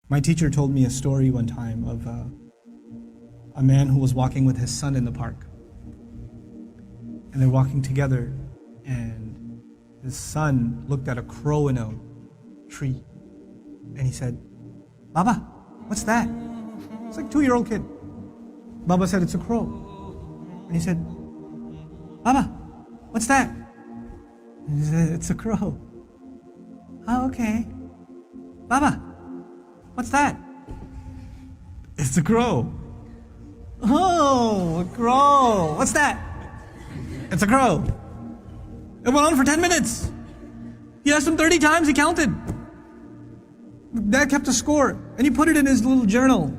My teacher told me a story one time of a man who was walking with his son in the park. And they're walking together, and his son looked at a crow in a tree. And he said, "Baba, what's that?" It's like a 2-year-old kid. Baba said, "It's a crow." And he said, "Baba, what's that?" And he said, "It's a crow." "Oh, okay." "Baba, what's that?" "It's a crow." "Oh, a crow. What's that?" "It's a crow." It went on for 10 minutes. He asked him 30 times, he counted. Dad kept a score, and he put it in his little journal.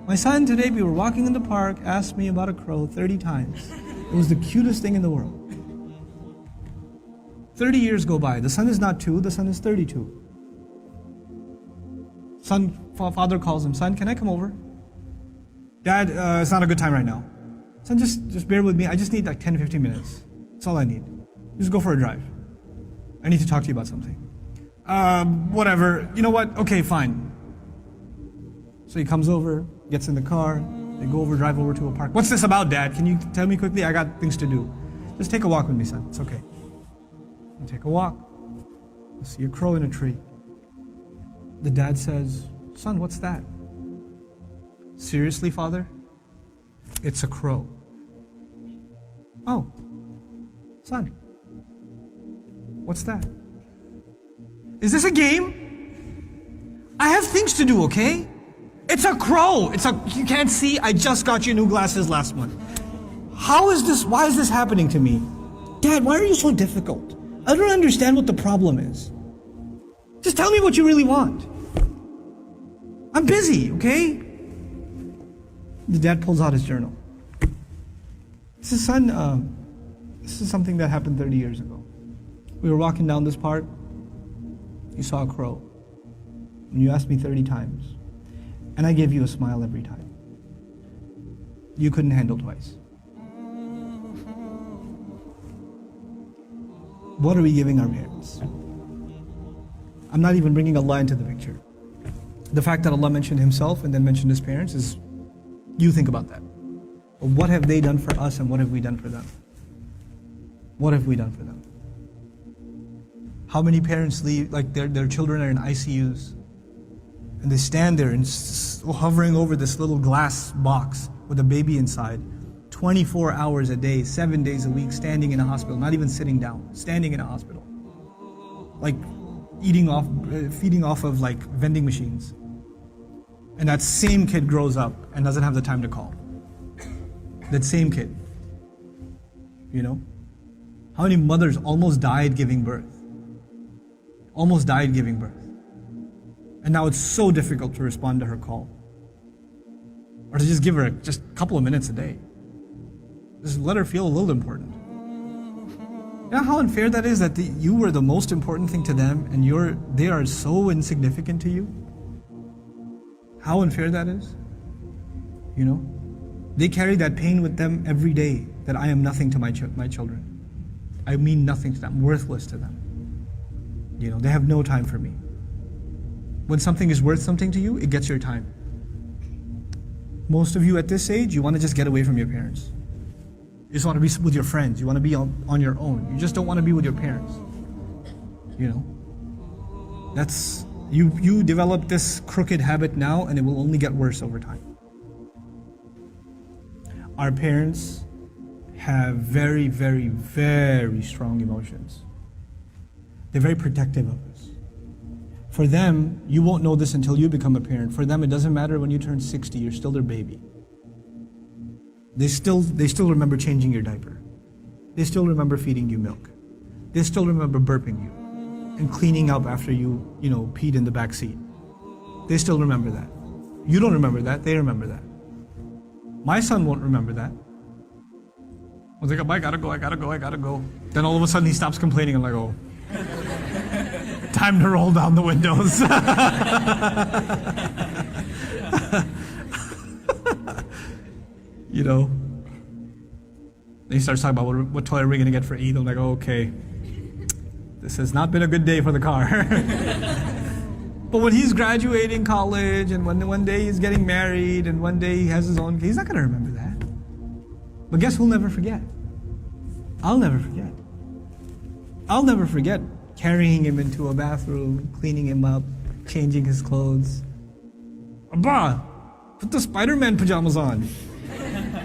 "My son, today we were walking in the park, asked me about a crow 30 times. It was the cutest thing in the world." 30 years go by. The son is not 2, the son is 32. Father calls him, "Son, can I come over?" "Dad, it's not a good time right now." "Son, just bear with me. I just need like 10, 15 minutes. That's all I need. Just go for a drive. I need to talk to you about something." Whatever. You know what? Okay, fine." So he comes over, gets in the car, they go over, drive over to a park. "What's this about, Dad? Can you tell me quickly? I got things to do." "Just take a walk with me, son. It's okay." You take a walk. You see a crow in a tree. The dad says, "Son, what's that?" "Seriously, Father? It's a crow." "Oh, son, what's that?" "Is this a game? I have things to do, okay? It's a crow. You can't see, I just got you new glasses last month. Why is this happening to me? Dad, why are you so difficult? I don't understand what the problem is. Just tell me what you really want. I'm busy, okay?" The dad pulls out his journal. He says, "Son, this is something that happened 30 years ago. We were walking down this park. You saw a crow. And you asked me 30 times. And I gave you a smile every time. You couldn't handle twice. What are we giving our parents?" I'm not even bringing Allah into the picture. The fact that Allah mentioned Himself and then mentioned His parents is, you think about that. But what have they done for us and what have we done for them? What have we done for them? How many parents leave, like their children are in ICUs, and they stand there and hovering over this little glass box with a baby inside, 24 hours a day, 7 days a week, standing in a hospital, not even sitting down, standing in a hospital. Like feeding off of like vending machines. And that same kid grows up and doesn't have the time to call. That same kid. You know? How many mothers almost died giving birth? Almost died giving birth. And now it's so difficult to respond to her call. Or to just give her just a couple of minutes a day. Just let her feel a little important. You know how unfair that is, that you were the most important thing to them and they are so insignificant to you? How unfair that is? You know? They carry that pain with them every day, that I am nothing to my children. I mean nothing to them, worthless to them. You know, they have no time for me. When something is worth something to you, it gets your time. Most of you at this age, you want to just get away from your parents. You just want to be with your friends. You want to be on your own. You just don't want to be with your parents. You know? You develop this crooked habit now, and it will only get worse over time. Our parents have very, very, very strong emotions. They're very protective of us. For them, you won't know this until you become a parent. For them, it doesn't matter when you turn 60, you're still their baby. They still remember changing your diaper. They still remember feeding you milk. They still remember burping you and cleaning up after you peed in the back seat. They still remember that. You don't remember that, they remember that. My son won't remember that. I was like, "I gotta go. Then all of a sudden he stops complaining. I'm like, oh, time to roll down the windows. You know. Then he starts talking about what toy are we gonna get for Eid. I'm like, oh, okay. This has not been a good day for the car. But when he's graduating college and when one day he's getting married and one day he has his own, he's not going to remember that. But guess who'll never forget? I'll never forget. I'll never forget carrying him into a bathroom, cleaning him up, changing his clothes. Abba, put the Spider-Man pajamas on.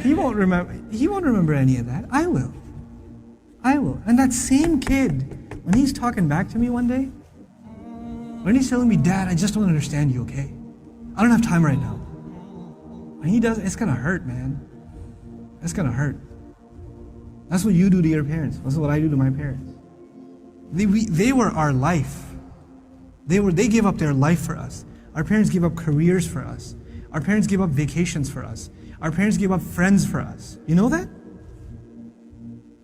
He won't remember any of that. I will. And that same kid, when he's talking back to me one day, when he's telling me, Dad, I just don't understand you, okay? I don't have time right now. When he does, it's gonna hurt, man. It's gonna hurt. That's what you do to your parents. That's what I do to my parents. They were our life. They gave up their life for us. Our parents gave up careers for us. Our parents gave up vacations for us. Our parents gave up friends for us. You know that?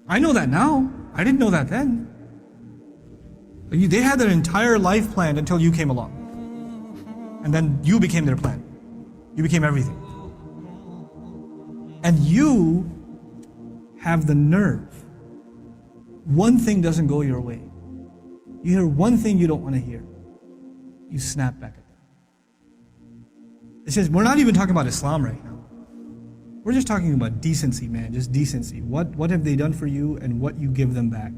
I know that now. I didn't know that then. They had their entire life planned until you came along. And then you became their plan. You became everything. And you have the nerve. One thing doesn't go your way. You hear one thing you don't want to hear. You snap back at them. It says, we're not even talking about Islam right now. We're just talking about decency, man, just decency. What have they done for you and what you give them back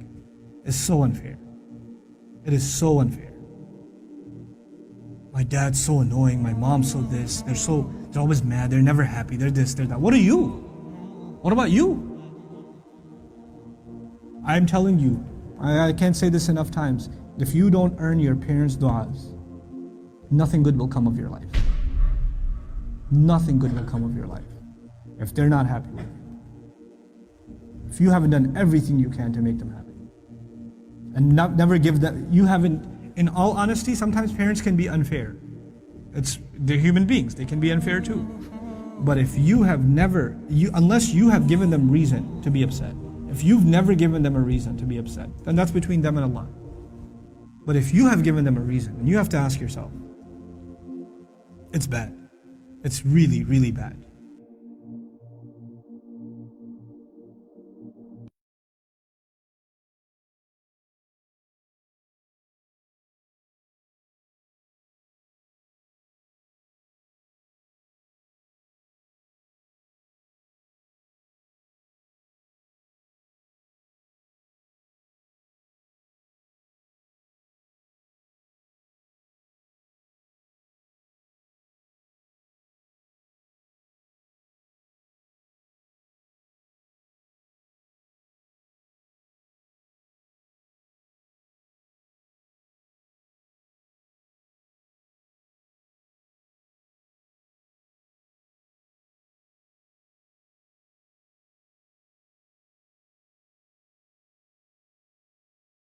is so unfair. It is so unfair. My dad's so annoying, my mom's so this, they're always mad, they're never happy, they're this, they're that. What are you? What about you? I'm telling you, I can't say this enough times, if you don't earn your parents' du'as, nothing good will come of your life. Nothing good will come of your life if they're not happy with you. If you haven't done everything you can to make them happy. And never give them, you haven't, in all honesty, sometimes parents can be unfair. They're human beings, they can be unfair too. But if you have never, unless you have given them reason to be upset, if you've never given them a reason to be upset, then that's between them and Allah. But if you have given them a reason, and you have to ask yourself, it's bad. It's really, really bad.